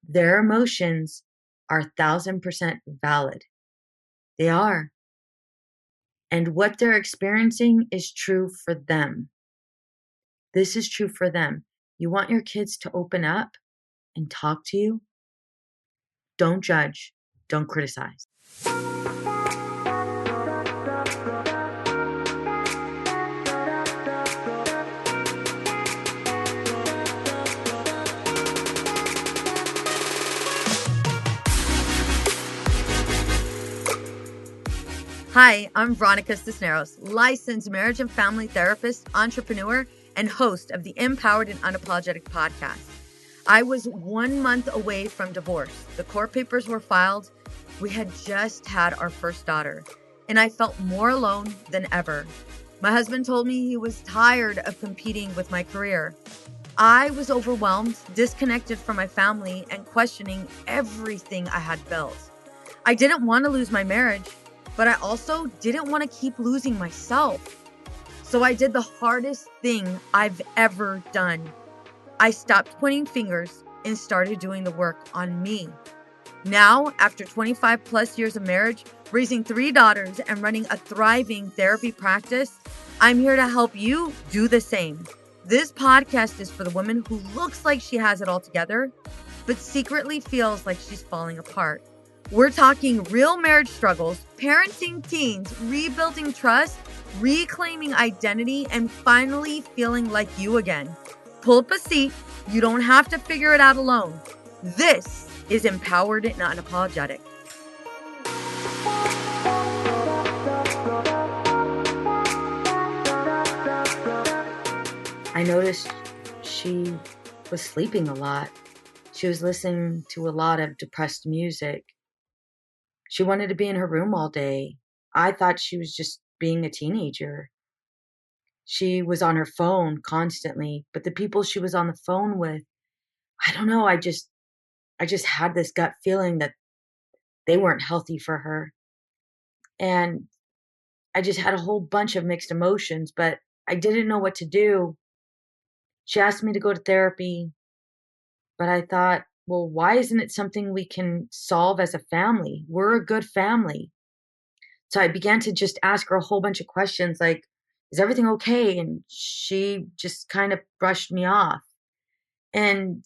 Their emotions are 1,000% valid. They are. And what they're experiencing is true for them. This is true for them. You want your kids to open up and talk to you? Don't judge. Don't criticize. Hi, I'm Veronica Cisneros, licensed marriage and family therapist, entrepreneur, and host of the Empowered and Unapologetic podcast. I was 1 month away from divorce. The court papers were filed. We had just had our first daughter, and I felt more alone than ever. My husband told me he was tired of competing with my career. I was overwhelmed, disconnected from my family, and questioning everything I had built. I didn't want to lose my marriage, but I also didn't want to keep losing myself. So I did the hardest thing I've ever done. I stopped pointing fingers and started doing the work on me. Now, after 25 plus years of marriage, raising 3 daughters, and running a thriving therapy practice, I'm here to help you do the same. This podcast is for the woman who looks like she has it all together, but secretly feels like she's falling apart. We're talking real marriage struggles, parenting teens, rebuilding trust, reclaiming identity, and finally feeling like you again. Pull up a seat. You don't have to figure it out alone. This is Empowered and Unapologetic. I noticed she was sleeping a lot. She was listening to a lot of depressed music. She wanted to be in her room all day. I thought she was just being a teenager. She was on her phone constantly, but the people she was on the phone with, I don't know, I just had this gut feeling that they weren't healthy for her. And I just had a whole bunch of mixed emotions, but I didn't know what to do. She asked me to go to therapy, but I thought, well, why isn't it something we can solve as a family? We're a good family. So I began to just ask her a whole bunch of questions like, is everything okay? And she just kind of brushed me off. And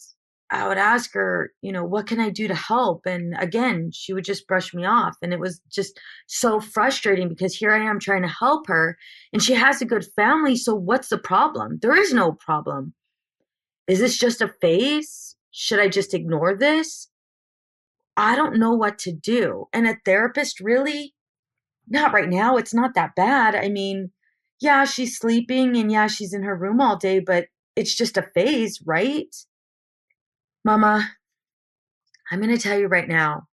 I would ask her, what can I do to help? And again, she would just brush me off. And it was just so frustrating because here I am trying to help her and she has a good family. So what's the problem? There is no problem. Is this just a phase? Should I just ignore this? I don't know what to do. And a therapist, really? Not right now. It's not that bad. I mean, yeah, she's sleeping and yeah, she's in her room all day, but it's just a phase, right? Mama, I'm going to tell you right now,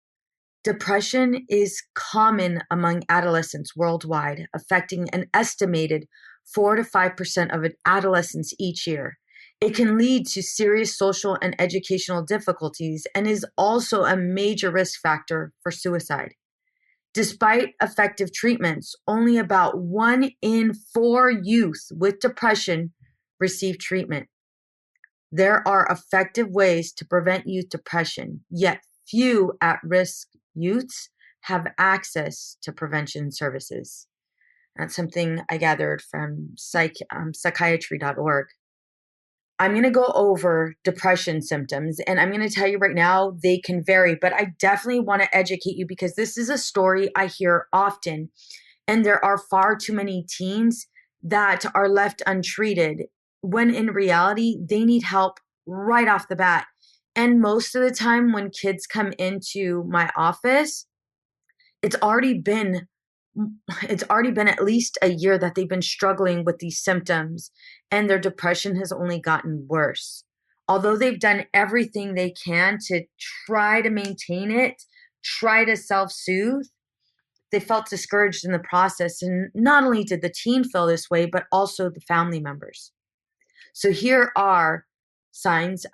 depression is common among adolescents worldwide, affecting an estimated 4 to 5% of adolescents each year. It can lead to serious social and educational difficulties and is also a major risk factor for suicide. Despite effective treatments, only about 1 in 4 youth with depression receive treatment. There are effective ways to prevent youth depression, yet few at-risk youths have access to prevention services. That's something I gathered from psychiatry.org. I'm going to go over depression symptoms, and I'm going to tell you right now, they can vary, but I definitely want to educate you because this is a story I hear often, and there are far too many teens that are left untreated when in reality, they need help right off the bat. And most of the time when kids come into my office, it's already been at least a year that they've been struggling with these symptoms and their depression has only gotten worse. Although they've done everything they can to try to maintain it, try to self-soothe, they felt discouraged in the process. And not only did the teen feel this way, but also the family members. So here are symptoms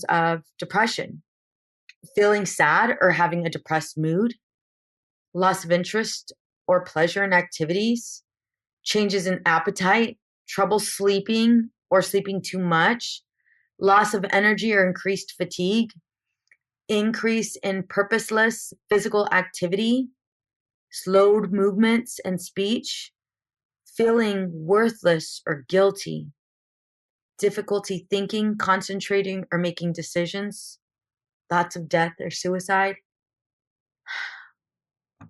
of depression: feeling sad or having a depressed mood, loss of interest or pleasure in activities, changes in appetite, trouble sleeping or sleeping too much, loss of energy or increased fatigue, increase in purposeless physical activity, slowed movements and speech, feeling worthless or guilty, difficulty thinking, concentrating, or making decisions, thoughts of death or suicide.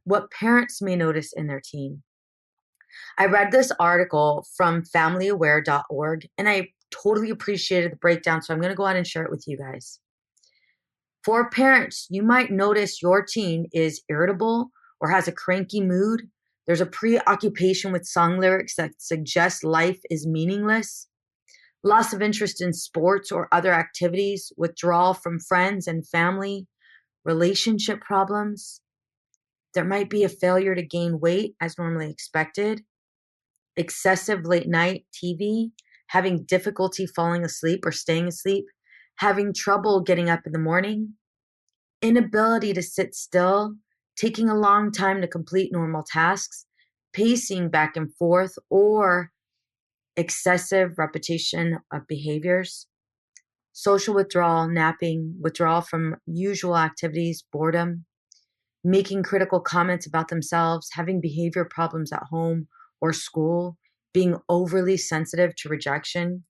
What parents may notice in their teen. I read this article from familyaware.org and I totally appreciated the breakdown, so I'm going to go ahead and share it with you guys. For parents, you might notice your teen is irritable or has a cranky mood. There's a preoccupation with song lyrics that suggest life is meaningless, loss of interest in sports or other activities, withdrawal from friends and family, relationship problems. There might be a failure to gain weight as normally expected, excessive late night TV, having difficulty falling asleep or staying asleep, having trouble getting up in the morning, inability to sit still, taking a long time to complete normal tasks, pacing back and forth, or excessive repetition of behaviors, social withdrawal, napping, withdrawal from usual activities, boredom, making critical comments about themselves, having behavior problems at home or school, being overly sensitive to rejection,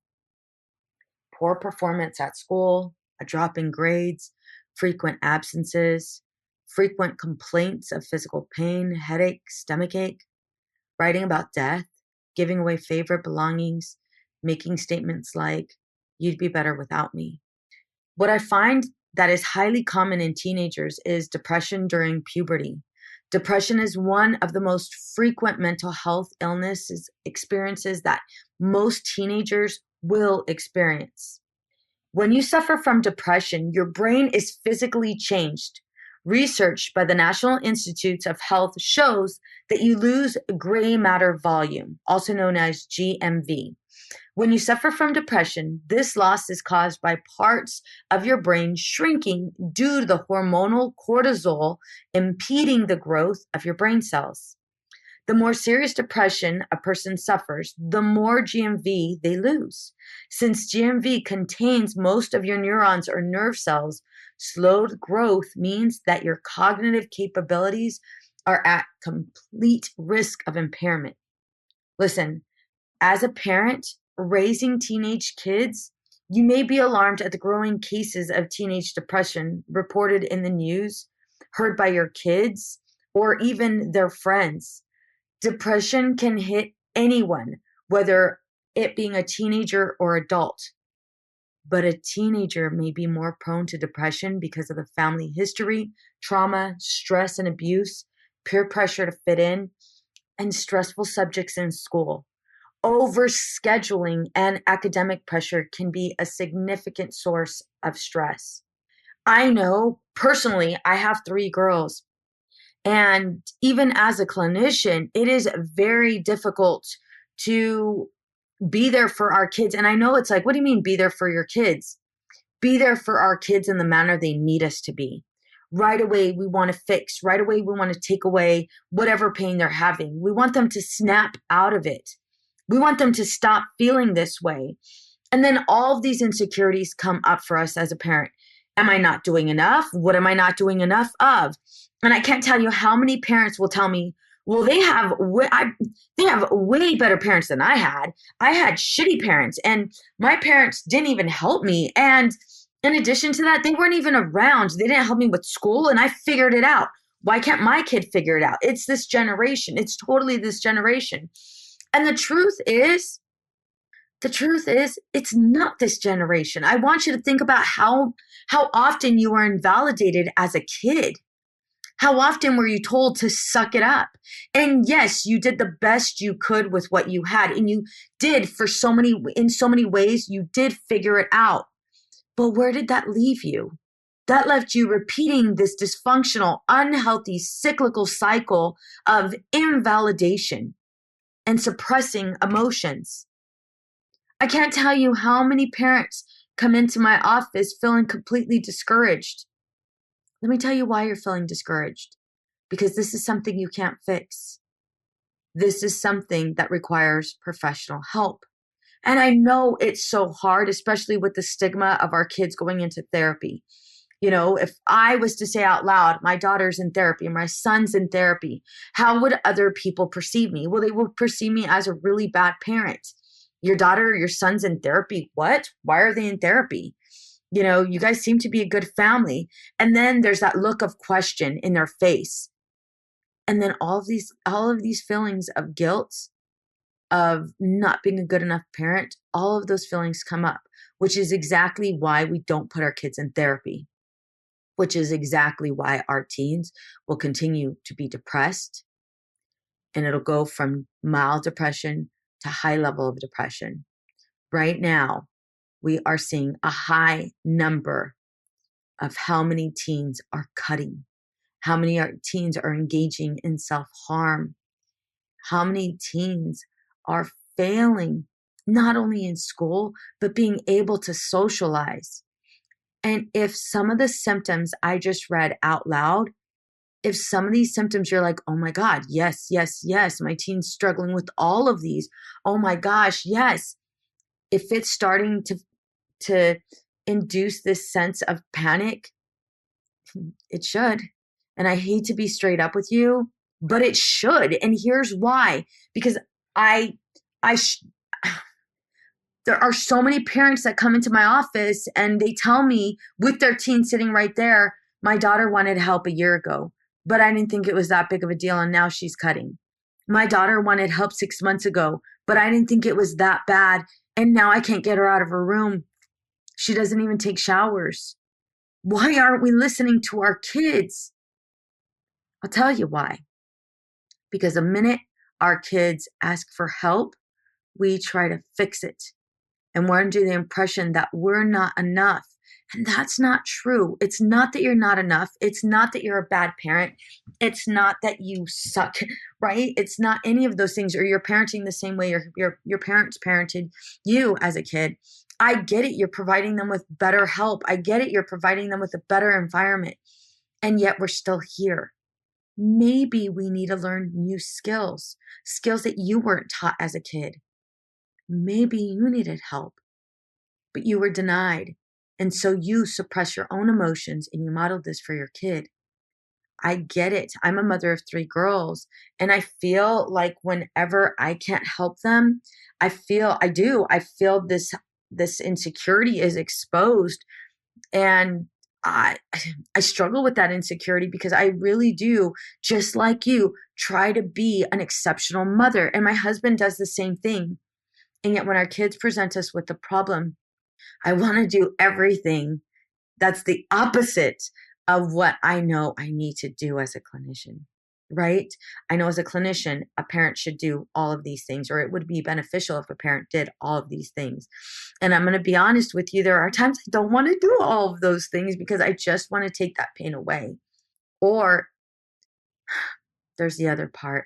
poor performance at school, a drop in grades, frequent absences, frequent complaints of physical pain, headache, stomachache, writing about death, giving away favorite belongings, making statements like, "You'd be better without me." What I find that is highly common in teenagers is depression during puberty. Depression is one of the most frequent mental health illnesses experiences that most teenagers will experience. When you suffer from depression, your brain is physically changed. Research by the National Institutes of Health shows that you lose gray matter volume, also known as GMV. When you suffer from depression, this loss is caused by parts of your brain shrinking due to the hormonal cortisol impeding the growth of your brain cells. The more serious depression a person suffers, the more GMV they lose. Since GMV contains most of your neurons or nerve cells, slowed growth means that your cognitive capabilities are at complete risk of impairment. Listen, as a parent raising teenage kids, you may be alarmed at the growing cases of teenage depression reported in the news, heard by your kids, or even their friends. Depression can hit anyone, whether it being a teenager or adult. But a teenager may be more prone to depression because of the family history, trauma, stress and abuse, peer pressure to fit in, and stressful subjects in school. Overscheduling and academic pressure can be a significant source of stress. I know personally, I have 3 girls. And even as a clinician, it is very difficult to be there for our kids. And I know it's like, what do you mean be there for your kids? Be there for our kids in the manner they need us to be. Right away, we want to fix. Right away, we want to take away whatever pain they're having. We want them to snap out of it. We want them to stop feeling this way. And then all of these insecurities come up for us as a parent. Am I not doing enough? What am I not doing enough of? And I can't tell you how many parents will tell me, well, they have way better parents than I had. I had shitty parents, and my parents didn't even help me. And in addition to that, they weren't even around. They didn't help me with school, and I figured it out. Why can't my kid figure it out? It's this generation. It's totally this generation. And the truth is, it's not this generation. I want you to think about how often you were invalidated as a kid. How often were you told to suck it up? And yes, you did the best you could with what you had. And you did in so many ways, you did figure it out. But where did that leave you? That left you repeating this dysfunctional, unhealthy, cyclical cycle of invalidation and suppressing emotions. I can't tell you how many parents come into my office feeling completely discouraged. Let me tell you why you're feeling discouraged. Because this is something you can't fix. This is something that requires professional help. And I know it's so hard, especially with the stigma of our kids going into therapy. You know, if I was to say out loud, my daughter's in therapy, my son's in therapy, how would other people perceive me? Well, they will perceive me as a really bad parent. Your daughter or your son's in therapy? What? Why are they in therapy? You know, you guys seem to be a good family. And then there's that look of question in their face. And then all of these feelings of guilt, of not being a good enough parent, all of those feelings come up, which is exactly why we don't put our kids in therapy, which is exactly why our teens will continue to be depressed, and it'll go from mild depression to high level of depression. Right now, we are seeing a high number of how many teens are cutting, how many teens are engaging in self-harm, how many teens are failing, not only in school, but being able to socialize. And if some of the symptoms I just read out loud, if some of these symptoms you're like, oh my God, yes, yes, yes, my teen's struggling with all of these. Oh my gosh, yes. If it's starting to induce this sense of panic, it should. And I hate to be straight up with you, but it should. And here's why. Because I I sh- there are so many parents that come into my office and they tell me with their teen sitting right there, my daughter wanted help a year ago, but I didn't think it was that big of a deal and now she's cutting. My daughter wanted help 6 months ago, but I didn't think it was that bad and now I can't get her out of her room. She doesn't even take showers. Why aren't we listening to our kids? I'll tell you why. Because the minute our kids ask for help, we try to fix it. And we're under the impression that we're not enough. And that's not true. It's not that you're not enough. It's not that you're a bad parent. It's not that you suck, right? It's not any of those things, or you're parenting the same way your parents parented you as a kid. I get it. You're providing them with better help. I get it. You're providing them with a better environment. And yet we're still here. Maybe we need to learn new skills, skills that you weren't taught as a kid. Maybe you needed help, but you were denied. And so you suppress your own emotions and you modeled this for your kid. I get it. I'm a mother of 3 girls, and I feel like whenever I can't help them, I feel this insecurity is exposed, and I I struggle with that insecurity because I really do, just like you, try to be an exceptional mother, and my husband does the same thing. And yet when our kids present us with a problem, I want to do everything that's the opposite of what I know I need to do as a clinician, right? I know as a clinician, a parent should do all of these things, or it would be beneficial if a parent did all of these things. And I'm going to be honest with you, there are times I don't want to do all of those things because I just want to take that pain away. Or there's the other part.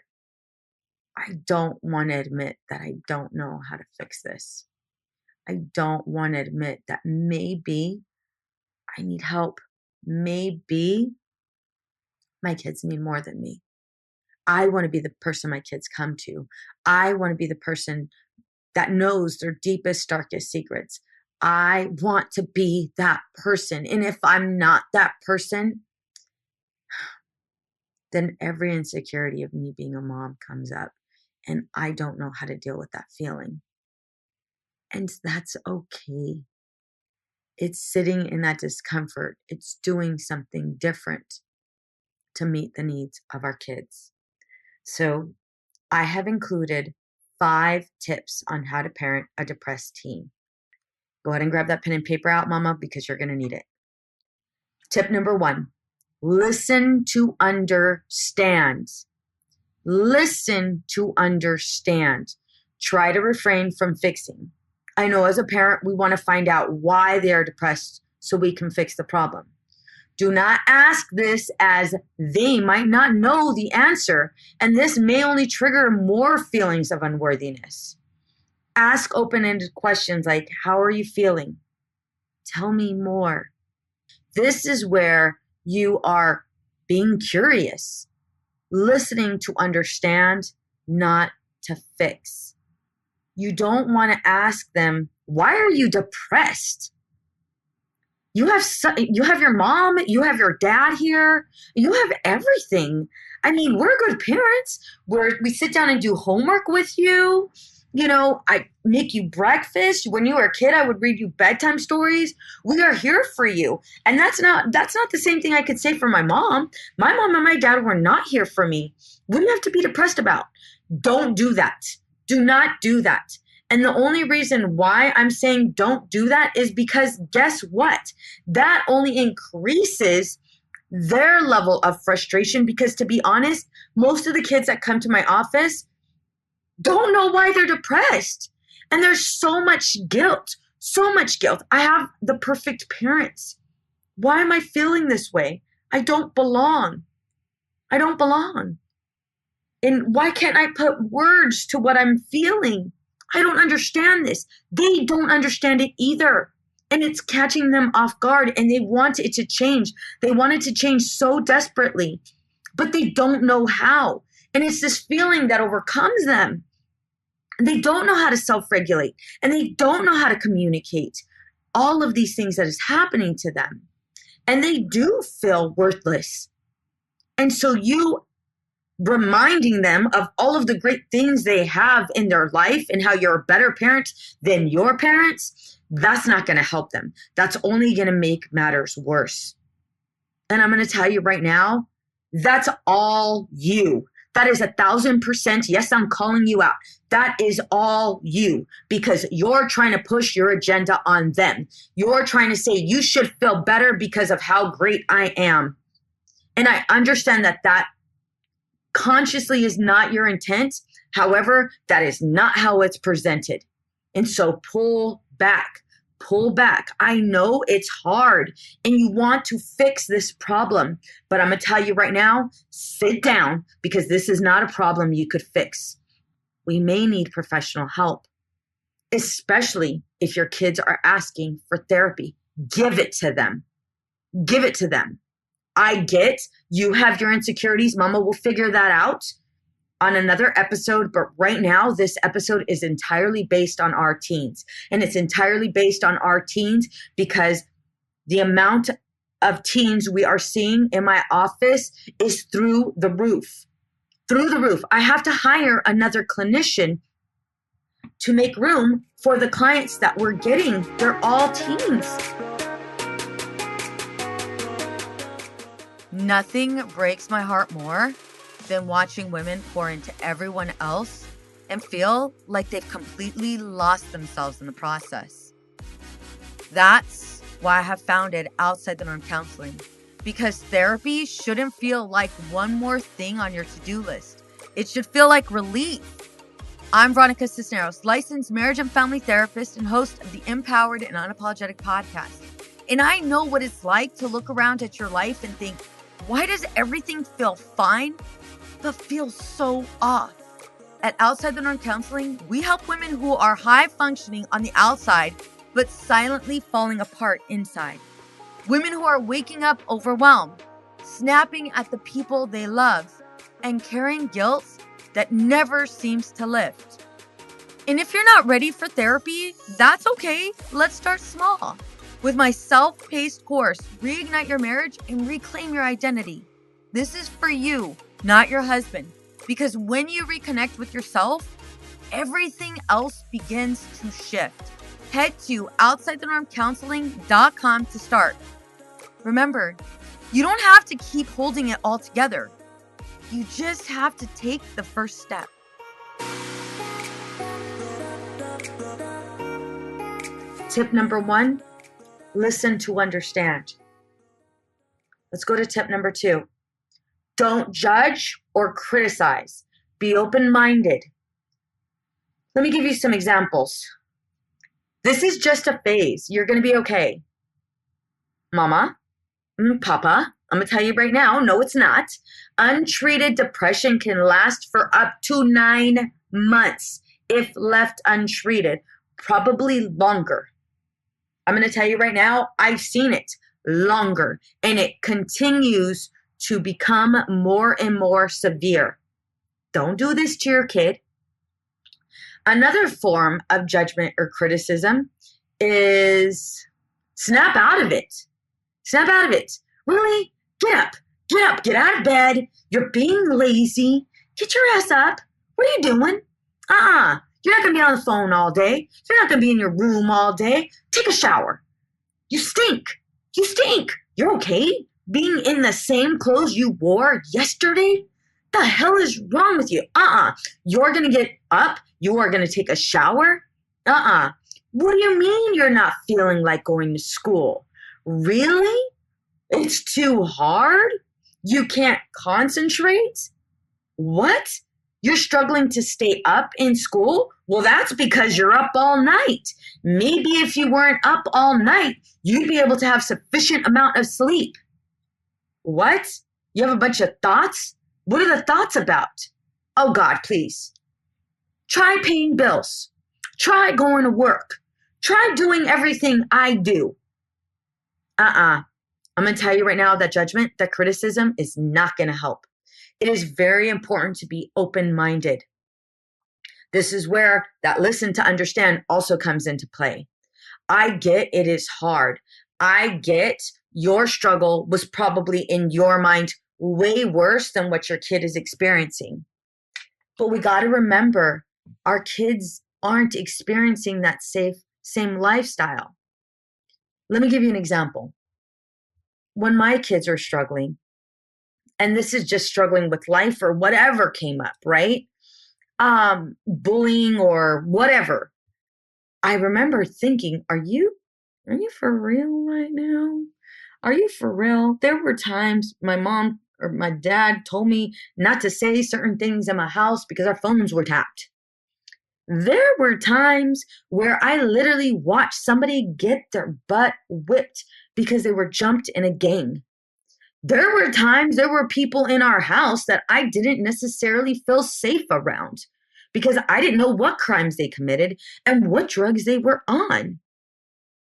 I don't want to admit that I don't know how to fix this. I don't want to admit that maybe I need help. Maybe my kids need more than me. I want to be the person my kids come to. I want to be the person that knows their deepest, darkest secrets. I want to be that person. And if I'm not that person, then every insecurity of me being a mom comes up. And I don't know how to deal with that feeling. And that's okay. It's sitting in that discomfort. It's doing something different to meet the needs of our kids. So I have included 5 tips on how to parent a depressed teen. Go ahead and grab that pen and paper out, mama, because you're going to need it. Tip number 1, listen to understand. Listen to understand. Try to refrain from fixing. I know as a parent, we want to find out why they are depressed so we can fix the problem. Do not ask this, as they might not know the answer, and this may only trigger more feelings of unworthiness. Ask open-ended questions like, how are you feeling? Tell me more. This is where you are being curious, listening to understand, not to fix. You don't want to ask them, why are you depressed? You have your mom, you have your dad here, you have everything. I mean, we're good parents. We sit down and do homework with you. You know, I make you breakfast. When you were a kid, I would read you bedtime stories. We are here for you. And that's not the same thing I could say for my mom. My mom and my dad were not here for me. What do you have to be depressed about? Don't do that. Do not do that. And the only reason why I'm saying don't do that is because guess what? That only increases their level of frustration because, to be honest, most of the kids that come to my office don't know why they're depressed. And there's so much guilt, so much guilt. I have the perfect parents. Why am I feeling this way? I don't belong. I don't belong. And why can't I put words to what I'm feeling? I don't understand this. They don't understand it either. And it's catching them off guard and they want it to change. They want it to change so desperately, but they don't know how. And it's this feeling that overcomes them. They don't know how to self-regulate and they don't know how to communicate all of these things that is happening to them. And they do feel worthless. And so you reminding them of all of the great things they have in their life and how you're a better parent than your parents, that's not going to help them. That's only going to make matters worse. And I'm going to tell you right now, that's all you. That is 1,000%. Yes, I'm calling you out. That is all you because you're trying to push your agenda on them. You're trying to say you should feel better because of how great I am. And I understand that consciously is not your intent. However, that is not how it's presented. And so pull back. I know it's hard and you want to fix this problem, but I'm going to tell you right now, sit down because this is not a problem you could fix. We may need professional help, especially if your kids are asking for therapy. Give it to them. Give it to them. I get you have your insecurities. Mama will figure that out on another episode. But right now, this episode is entirely based on our teens. And it's entirely based on our teens because the amount of teens we are seeing in my office is through the roof. Through the roof. I have to hire another clinician to make room for the clients that we're getting. They're all teens. Nothing breaks my heart more than watching women pour into everyone else and feel like they've completely lost themselves in the process. That's why I have founded Outside the Norm Counseling, because therapy shouldn't feel like one more thing on your to-do list. It should feel like relief. I'm Veronica Cisneros, licensed marriage and family therapist and host of the Empowered and Unapologetic podcast. And I know what it's like to look around at your life and think, why does everything feel fine, but feel so off? At Outside the Norm Counseling, we help women who are high functioning on the outside, but silently falling apart inside. Women who are waking up overwhelmed, snapping at the people they love, and carrying guilt that never seems to lift. And if you're not ready for therapy, that's okay. Let's start small. With my self-paced course, Reignite Your Marriage and Reclaim Your Identity. This is for you, not your husband. Because when you reconnect with yourself, everything else begins to shift. Head to OutsideTheNormCounseling.com to start. Remember, you don't have to keep holding it all together. You just have to take the first step. Tip number 1. Listen to understand. Let's go to tip number 2. Don't judge or criticize. Be open-minded. Let me give you some examples. This is just a phase. You're going to be okay. Mama, Papa, I'm going to tell you right now, no, it's not. Untreated depression can last for up to 9 months if left untreated, probably longer. I'm going to tell you right now, I've seen it longer, and it continues to become more and more severe. Don't do this to your kid. Another form of judgment or criticism is snap out of it. Snap out of it. Really? Get up. Get up. Get out of bed. You're being lazy. Get your ass up. What are you doing? You're not going to be on the phone all day. You're not going to be in your room all day. Take a shower. You stink. You stink. You're okay? Being in the same clothes you wore yesterday? The hell is wrong with you? You're going to get up. You are going to take a shower? What do you mean you're not feeling like going to school? Really? It's too hard? You can't concentrate? What? You're struggling to stay up in school? Well, that's because you're up all night. Maybe if you weren't up all night, you'd be able to have sufficient amount of sleep. What? You have a bunch of thoughts? What are the thoughts about? Oh God, please. Try paying bills. Try going to work. Try doing everything I do. I'm going to tell you right now that judgment, that criticism is not going to help. It is very important to be open-minded. This is where that listen to understand also comes into play. I get it is hard. I get your struggle was probably in your mind way worse than what your kid is experiencing. But we got to remember our kids aren't experiencing that same lifestyle. Let me give you an example. When my kids are struggling, and this is just struggling with life or whatever came up, right? Bullying or whatever. I remember thinking, are you for real right now? Are you for real? There were times my mom or my dad told me not to say certain things in my house because our phones were tapped. There were times where I literally watched somebody get their butt whipped because they were jumped in a gang. There were times there were people in our house that I didn't necessarily feel safe around because I didn't know what crimes they committed and what drugs they were on.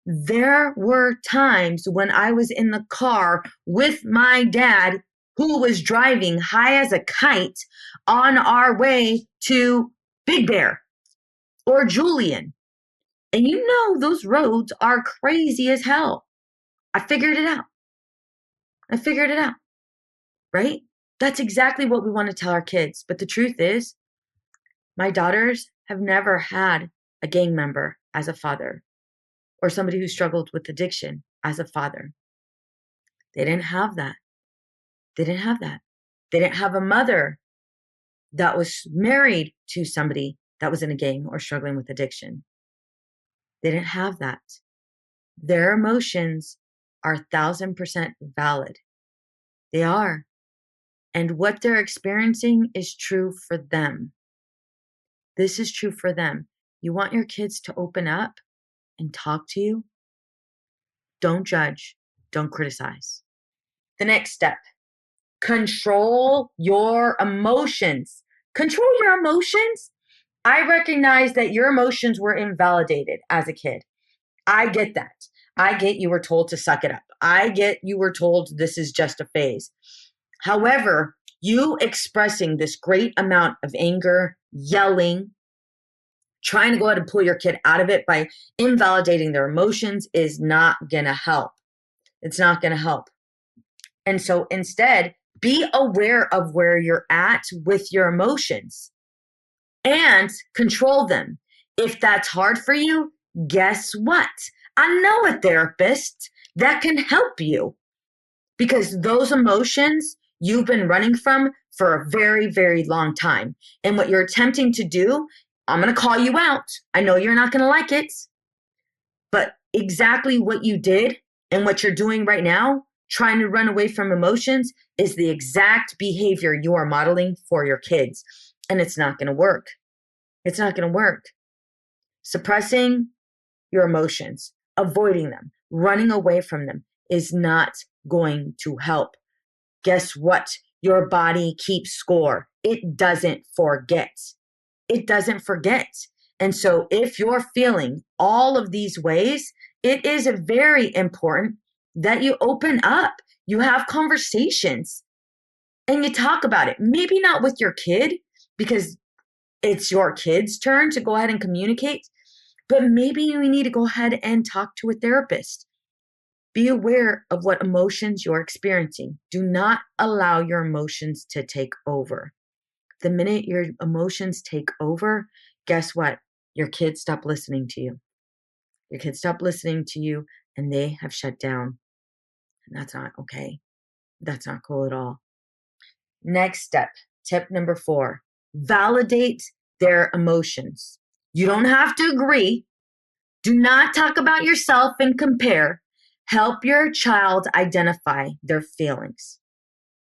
There were times when I was in the car with my dad who was driving high as a kite on our way to Big Bear or Julian. And you know those roads are crazy as hell. I figured it out. Right? That's exactly what we want to tell our kids. But the truth is, my daughters have never had a gang member as a father or somebody who struggled with addiction as a father. They didn't have that. They didn't have a mother that was married to somebody that was in a gang or struggling with addiction. They didn't have that. Their emotions are 1,000% valid. They are. And what they're experiencing is true for them. This is true for them. You want your kids to open up and talk to you? Don't judge. Don't criticize. The next step, control your emotions. Control your emotions? I recognize that your emotions were invalidated as a kid. I get that. I get you were told to suck it up. I get you were told this is just a phase. However, you expressing this great amount of anger, yelling, trying to go ahead and pull your kid out of it by invalidating their emotions is not going to help. It's not going to help. And so instead, be aware of where you're at with your emotions and control them. If that's hard for you, guess what? I know a therapist that can help you because those emotions you've been running from for a very, very long time. And what you're attempting to do, I'm going to call you out. I know you're not going to like it, but exactly what you did and what you're doing right now, trying to run away from emotions, is the exact behavior you are modeling for your kids. And it's not going to work. It's not going to work. Suppressing your emotions, avoiding them, running away from them is not going to help. Guess what? Your body keeps score. It doesn't forget. It doesn't forget. And so if you're feeling all of these ways, it is very important that you open up, you have conversations, and you talk about it. Maybe not with your kid, because It's your kid's turn to go ahead and communicate, but maybe you need to go ahead and talk to a therapist. Be aware of what emotions you're experiencing. Do not allow your emotions to take over. The minute your emotions take over, guess what? Your kids stop listening to you. Your kids stop listening to you and they have shut down. And that's not okay. That's not cool at all. Next step, tip number 4, validate their emotions. You don't have to agree. Do not talk about yourself and compare. Help your child identify their feelings.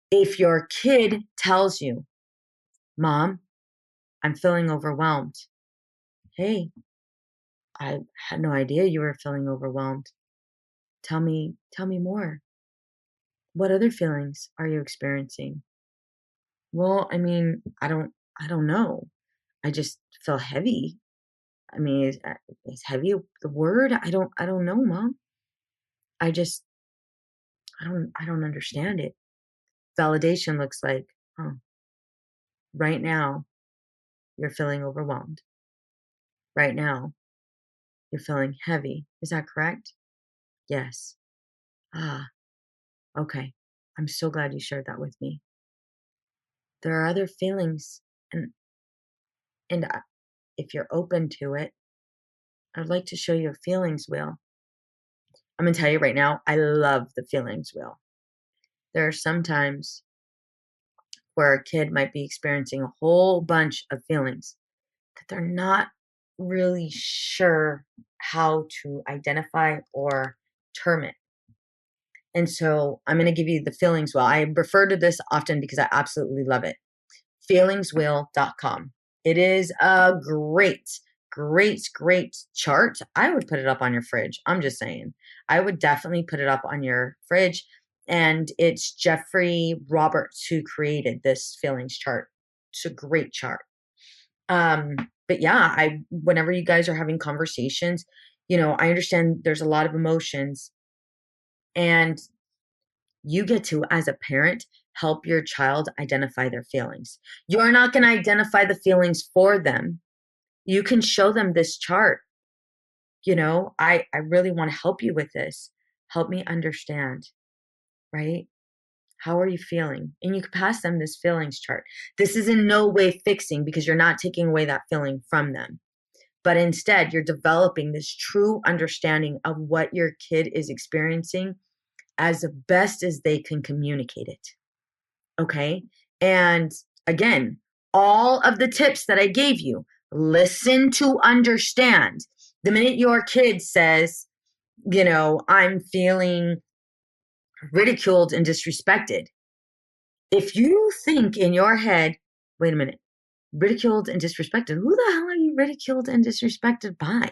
If your kid tells you, Mom, I'm feeling overwhelmed. Hey, I had no idea you were feeling overwhelmed. Tell me more. What other feelings are you experiencing? Well, I mean, I don't know. I just feel heavy. I mean, is heavy the word? I don't know, Mom. I just I don't understand it. Validation looks like, oh, right now you're feeling overwhelmed. Right now you're feeling heavy. Is that correct? Yes. Ah, okay. I'm so glad you shared that with me. There are other feelings, and and if you're open to it, I'd like to show you a feelings wheel. I'm gonna tell you right now, I love the feelings wheel. There are some times where a kid might be experiencing a whole bunch of feelings that they're not really sure how to identify or term it. And so I'm going to give you the feelings wheel. I refer to this often because I absolutely love it. Feelingswheel.com. It is a great chart. I would put it up on your fridge. I'm just saying. I would definitely put it up on your fridge. And it's Jeffrey Roberts who created this feelings chart. It's a great chart. Um, but yeah, whenever you guys are having conversations, I understand there's a lot of emotions, and you get to, as a parent, help your child identify their feelings. You're not going to identify the feelings for them. You can show them this chart. I really want to help you with this. Help me understand, right? How are you feeling? And you can pass them this feelings chart. This is in no way fixing, because you're not taking away that feeling from them. But instead, you're developing this true understanding of what your kid is experiencing as best as they can communicate it. Okay. And again, all of the tips that I gave you, listen to understand. The minute your kid says, I'm feeling ridiculed and disrespected, if you think in your head, wait a minute, ridiculed and disrespected, who the hell are you ridiculed and disrespected by?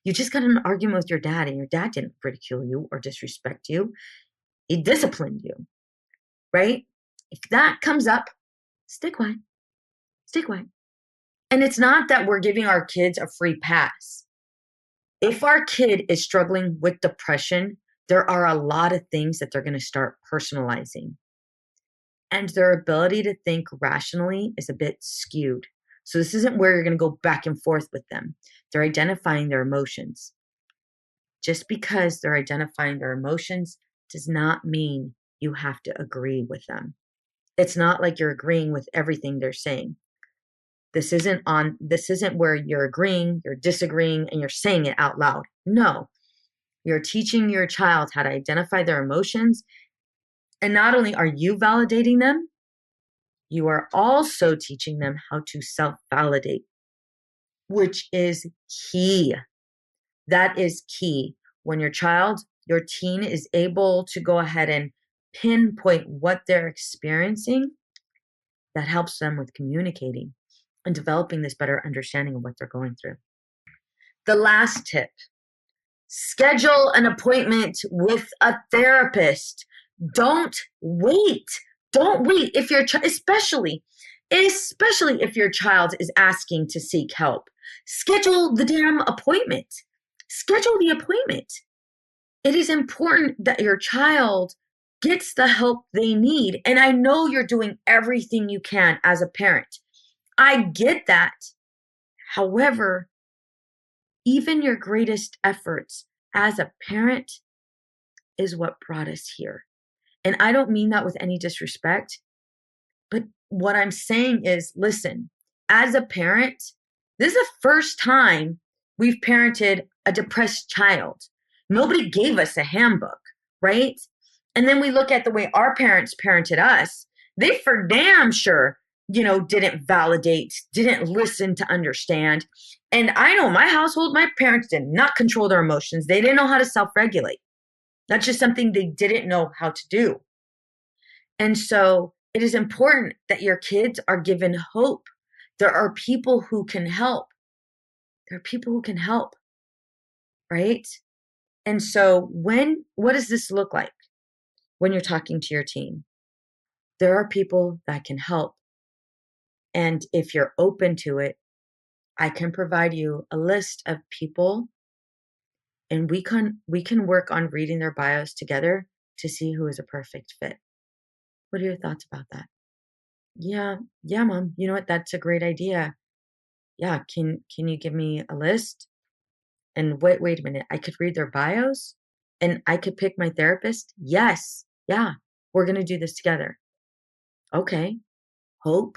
You just got in an argument with your dad, and your dad didn't ridicule you or disrespect you. He disciplined you, right? If that comes up, stick quiet. Stay quiet. And it's not that we're giving our kids a free pass. If our kid is struggling with depression, there are a lot of things that they're going to start personalizing. And their ability to think rationally is a bit skewed. So this isn't where you're going to go back and forth with them. They're identifying their emotions. Just because they're identifying their emotions does not mean you have to agree with them. It's not like you're agreeing with everything they're saying. This isn't where you're agreeing, you're disagreeing, and you're saying it out loud. No, you're teaching your child how to identify their emotions. And not only are you validating them, you are also teaching them how to self-validate, which is key. That is key. When your teen is able to go ahead and pinpoint what they're experiencing, that helps them with communicating and developing this better understanding of what they're going through. The last tip: schedule an appointment with a therapist. Don't wait. Don't wait if your especially if your child is asking to seek help. Schedule the damn appointment. Schedule the appointment. It is important that your child gets the help they need. And I know you're doing everything you can as a parent. I get that. However, even your greatest efforts as a parent is what brought us here. And I don't mean that with any disrespect, but what I'm saying is, listen, as a parent, this is the first time we've parented a depressed child. Nobody gave us a handbook, right? And then we look at the way our parents parented us. They for damn sure, didn't validate, didn't listen to understand. And I know my household, my parents did not control their emotions. They didn't know how to self regulate. That's just something they didn't know how to do. And so it is important that your kids are given hope. There are people who can help. There are people who can help, right? And so what does this look like when you're talking to your teen? There are people that can help. And if you're open to it, I can provide you a list of people, and we can work on reading their bios together to see who is a perfect fit. What are your thoughts about that? Yeah, yeah, mom. You know what? That's a great idea. Yeah, can you give me a list? And wait a minute. I could read their bios and I could pick my therapist? Yes. Yeah. We're going to do this together. Okay. Hope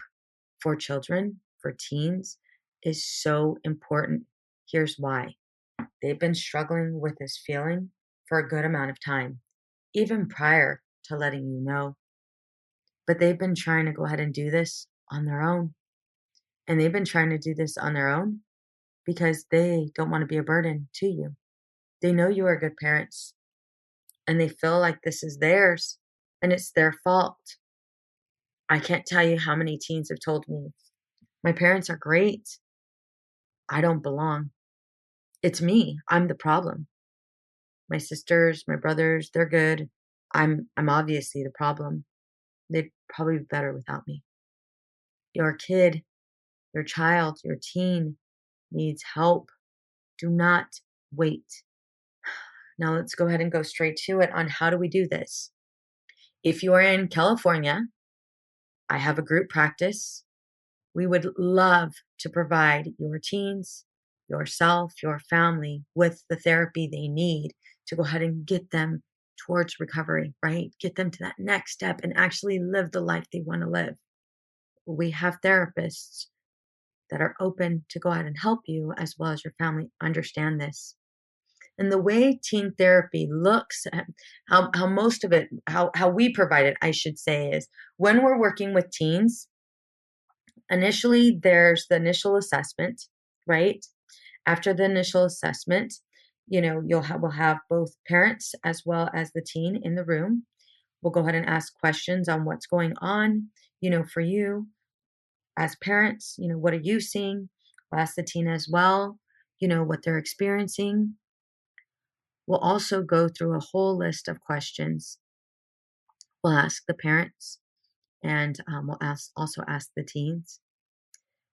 for children, for teens is so important. Here's why. They've been struggling with this feeling for a good amount of time, even prior to letting you know. But they've been trying to go ahead and do this on their own. And they've been trying to do this on their own because they don't want to be a burden to you. They know you are good parents and they feel like this is theirs and it's their fault. I can't tell you how many teens have told me, my parents are great. I don't belong. It's me. I'm the problem. My sisters, my brothers, they're good. I'm obviously the problem. They'd probably be better without me. Your kid, your child, your teen needs help. Do not wait. Now let's go ahead and go straight to it on how do we do this. If you are in California, I have a group practice. We would love to provide your teens, yourself, your family with the therapy they need to go ahead and get them towards recovery, right? Get them to that next step and actually live the life they want to live. We have therapists that are open to go out and help you as well as your family understand this. And the way teen therapy looks at how most of it, how we provide it, I should say, is when we're working with teens, initially there's the initial assessment, right? After the initial assessment, we'll have both parents as well as the teen in the room. We'll go ahead and ask questions on what's going on, for you as parents, what are you seeing? We'll ask the teen as well, what they're experiencing. We'll also go through a whole list of questions. We'll ask the parents and we'll also ask the teens.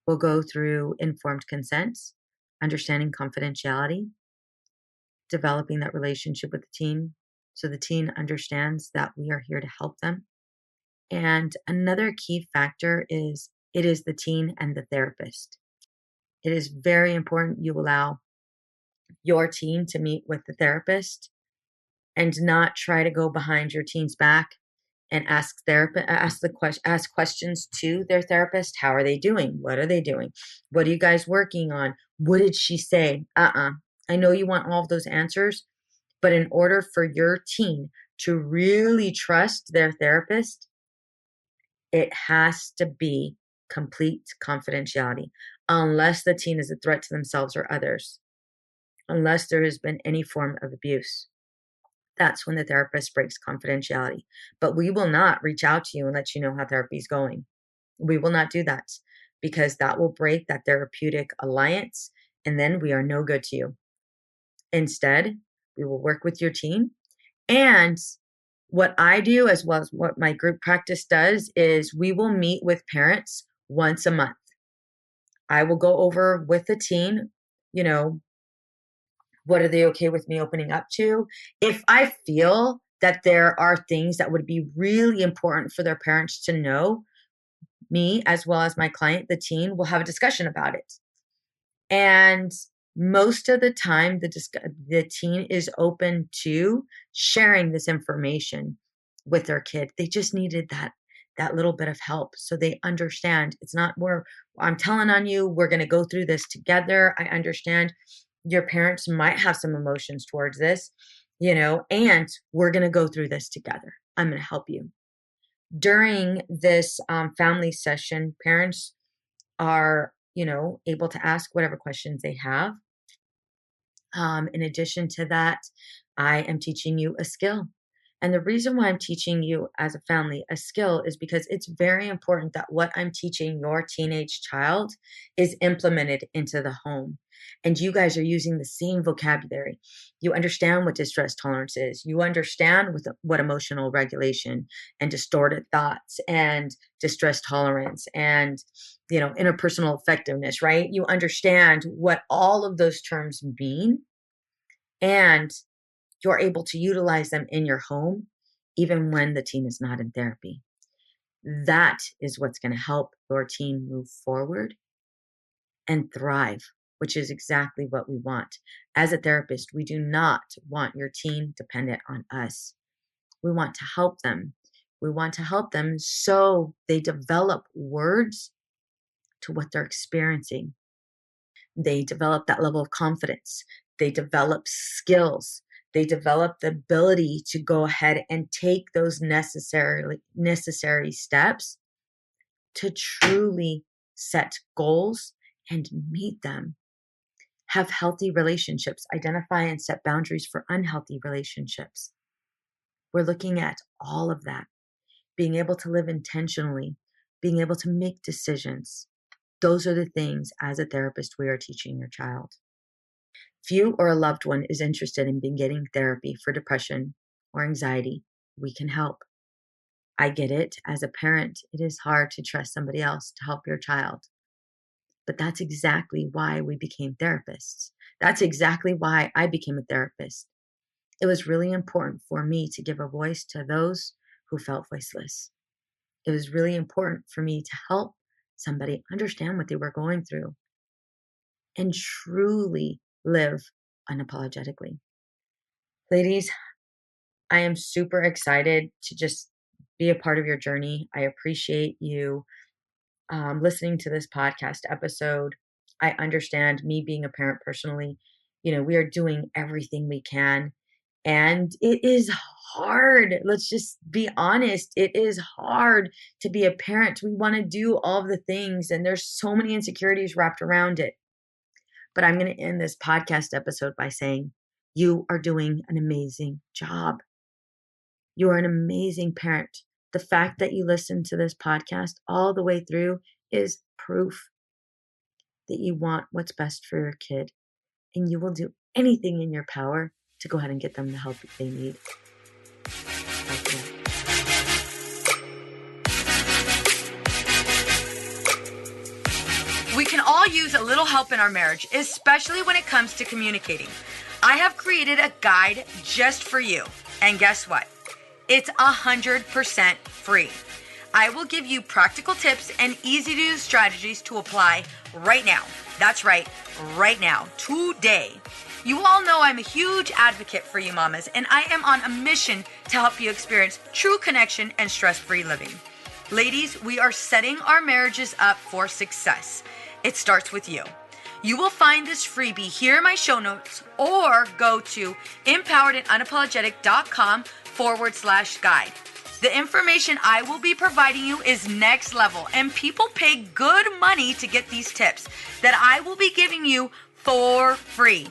We'll go through informed consent, understanding confidentiality, developing that relationship with the teen so the teen understands that we are here to help them. And another key factor is it is the teen and the therapist. It is very important you allow your teen to meet with the therapist and not try to go behind your teen's back and ask questions to their therapist. How are they doing? What are they doing? What are you guys working on? What did she say? I know you want all of those answers, but in order for your teen to really trust their therapist, it has to be complete confidentiality, unless the teen is a threat to themselves or others, unless there has been any form of abuse. That's when the therapist breaks confidentiality. But we will not reach out to you and let you know how therapy is going. We will not do that because that will break that therapeutic alliance, and then we are no good to you. Instead, we will work with your team. And what I do, as well as what my group practice does, is we will meet with parents once a month. I will go over with the teen, what are they okay with me opening up to? If I feel that there are things that would be really important for their parents to know, me as well as my client, the teen, will have a discussion about it. And most of the time, the teen is open to sharing this information with their kid. They just needed that little bit of help so they understand it's not where I'm telling on you, we're going to go through this together. I understand your parents might have some emotions towards this, and we're going to go through this together. I'm going to help you. During this family session, parents are, able to ask whatever questions they have. In addition to that, I am teaching you a skill. And the reason why I'm teaching you as a family a skill is because it's very important that what I'm teaching your teenage child is implemented into the home. And you guys are using the same vocabulary. You understand what distress tolerance is. You understand what emotional regulation and distorted thoughts and distress tolerance and interpersonal effectiveness, right? You understand what all of those terms mean, and you're able to utilize them in your home, even when the teen is not in therapy. That is what's going to help your teen move forward and thrive, which is exactly what we want. As a therapist, we do not want your teen dependent on us. We want to help them. We want to help them so they develop words to what they're experiencing. They develop that level of confidence. They develop skills. They develop the ability to go ahead and take those necessary steps to truly set goals and meet them. Have healthy relationships, identify and set boundaries for unhealthy relationships. We're looking at all of that, being able to live intentionally, being able to make decisions. Those are the things as a therapist we are teaching your child. If you or a loved one is interested in beginning therapy for depression or anxiety, we can help. I get it. As a parent, it is hard to trust somebody else to help your child. But that's exactly why we became therapists. That's exactly why I became a therapist. It was really important for me to give a voice to those who felt voiceless. It was really important for me to help somebody understand what they were going through and truly live unapologetically. Ladies, I am super excited to just be a part of your journey. I appreciate you listening to this podcast episode. I understand, me being a parent personally, we are doing everything we can. And it is hard. Let's just be honest. It is hard to be a parent. We want to do all of the things, and there's so many insecurities wrapped around it. But I'm going to end this podcast episode by saying, you are doing an amazing job. You are an amazing parent. The fact that you listen to this podcast all the way through is proof that you want what's best for your kid, and you will do anything in your power to go ahead and get them the help that they need. Okay. We can all use a little help in our marriage, especially when it comes to communicating. I have created a guide just for you. And guess what? It's 100% free. I will give you practical tips and easy-to-use strategies to apply right now. That's right, right now, today. You all know I'm a huge advocate for you mamas, and I am on a mission to help you experience true connection and stress-free living. Ladies, we are setting our marriages up for success. It starts with you. You will find this freebie here in my show notes, or go to empoweredandunapologetic.com/guide. The information I will be providing you is next level, and people pay good money to get these tips that I will be giving you for free.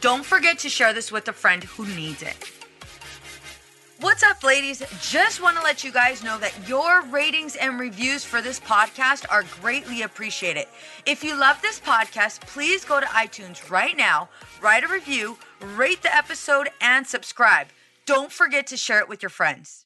Don't forget to share this with a friend who needs it. What's up, ladies? Just want to let you guys know that your ratings and reviews for this podcast are greatly appreciated. If you love this podcast, please go to iTunes right now, write a review, rate the episode, and subscribe. Don't forget to share it with your friends.